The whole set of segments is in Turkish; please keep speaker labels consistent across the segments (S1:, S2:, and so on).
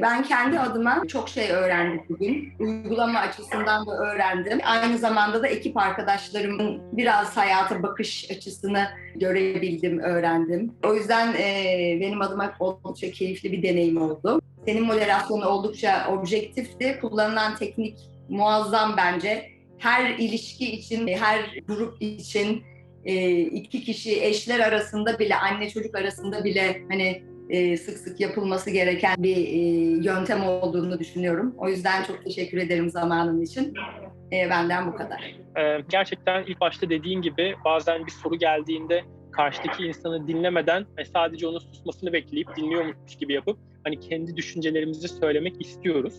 S1: Ben kendi adıma çok şey öğrendim bugün. Uygulama açısından da öğrendim. Aynı zamanda da ekip arkadaşlarımın biraz hayata bakış açısını görebildim, öğrendim. O yüzden benim adıma oldukça keyifli bir deneyim oldu. Senin moderasyonu oldukça objektifti. Kullanılan teknik muazzam bence. Her ilişki için, her grup için, iki kişi, eşler arasında bile, anne çocuk arasında bile hani sık sık yapılması gereken bir yöntem olduğunu düşünüyorum. O yüzden çok teşekkür ederim zamanın için. Benden bu kadar.
S2: Gerçekten ilk başta dediğin gibi bazen bir soru geldiğinde karşıdaki insanı dinlemeden sadece onun susmasını bekleyip dinliyormuş gibi yapıp hani kendi düşüncelerimizi söylemek istiyoruz.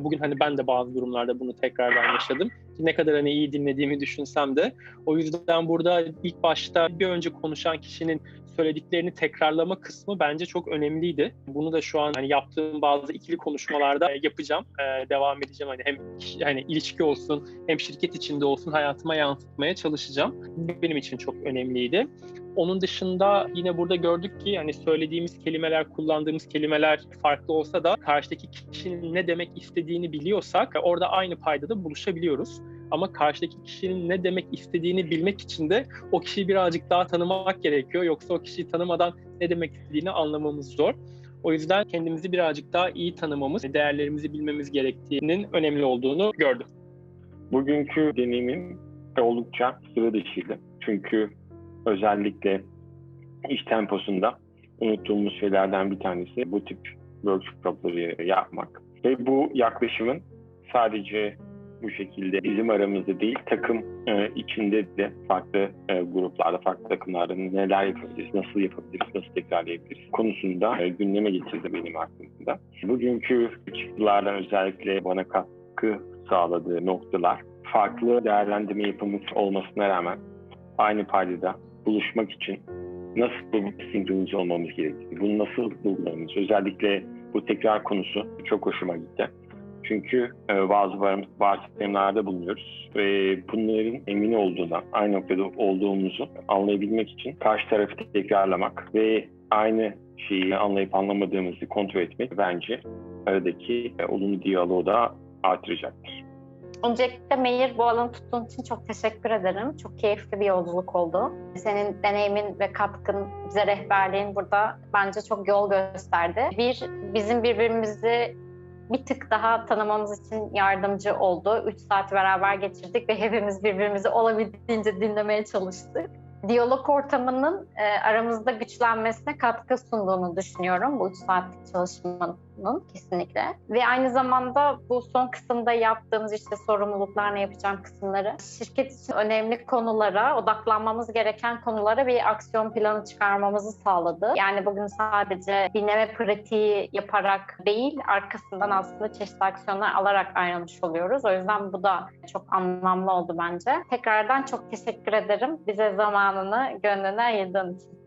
S2: Bugün hani ben de bazı durumlarda bunu tekrardan yaşadım. Ne kadar hani iyi dinlediğimi düşünsem de. O yüzden burada ilk başta bir önce konuşan kişinin söylediklerini tekrarlama kısmı bence çok önemliydi. Bunu da şu an hani yaptığım bazı ikili konuşmalarda yapacağım. Devam edeceğim hani hem hani ilişki olsun hem şirket içinde olsun hayatıma yansıtmaya çalışacağım. Benim için çok önemliydi. Onun dışında yine burada gördük ki hani söylediğimiz kelimeler, kullandığımız kelimeler farklı olsa da karşıdaki kişinin ne demek istediğini biliyorsak orada aynı paydada buluşabiliyoruz. Ama karşıdaki kişinin ne demek istediğini bilmek için de o kişiyi birazcık daha tanımak gerekiyor. Yoksa o kişiyi tanımadan ne demek istediğini anlamamız zor. O yüzden kendimizi birazcık daha iyi tanımamız, değerlerimizi bilmemiz gerektiğinin önemli olduğunu gördüm.
S3: Bugünkü deneyimim oldukça sıra dışıydı. Çünkü özellikle iş temposunda unuttuğumuz şeylerden bir tanesi bu tip workshopları yapmak. Ve bu yaklaşımın sadece bu şekilde bizim aramızda değil, takım içinde de farklı gruplarda, farklı takımlarda neler yapabiliriz, nasıl yapabiliriz, nasıl tekrarlayabiliriz konusunda gündeme getirdi benim aklımda. Bugünkü çıktılardan özellikle bana katkı sağladığı noktalar farklı değerlendirme yapımız olmasına rağmen aynı paydada buluşmak için nasıl sinkronize olmamız gerektiği, bunu nasıl bulmamız, özellikle bu tekrar konusu çok hoşuma gitti. Çünkü bazı varsayımlarda bulunuyoruz ve bunların emin olduğuna, aynı noktada olduğumuzu anlayabilmek için karşı tarafı tekrarlamak ve aynı şeyi anlayıp anlamadığımızı kontrol etmek bence aradaki olumlu diyaloğu da artıracaktır.
S4: Öncelikle Mehir, bu alanı tuttuğun için çok teşekkür ederim. Çok keyifli bir yolculuk oldu. Senin deneyimin ve katkın, bize rehberliğin burada bence çok yol gösterdi. Bizim birbirimizi bir tık daha tanımamız için yardımcı oldu. 3 saat beraber geçirdik ve hepimiz birbirimizi olabildiğince dinlemeye çalıştık. Diyalog ortamının aramızda güçlenmesine katkı sunduğunu düşünüyorum bu 3 saatlik çalışmanın kesinlikle. Ve aynı zamanda bu son kısımda yaptığımız işte sorumluluklar ne yapacağım kısımları, şirket için önemli konulara, odaklanmamız gereken konulara bir aksiyon planı çıkarmamızı sağladı. Yani bugün sadece dinleme pratiği yaparak değil, arkasından aslında çeşitli aksiyonlar alarak ayrılmış oluyoruz. O yüzden bu da çok anlamlı oldu bence. Tekrardan çok teşekkür ederim bize zamanını, gönlünü ayırdığın için.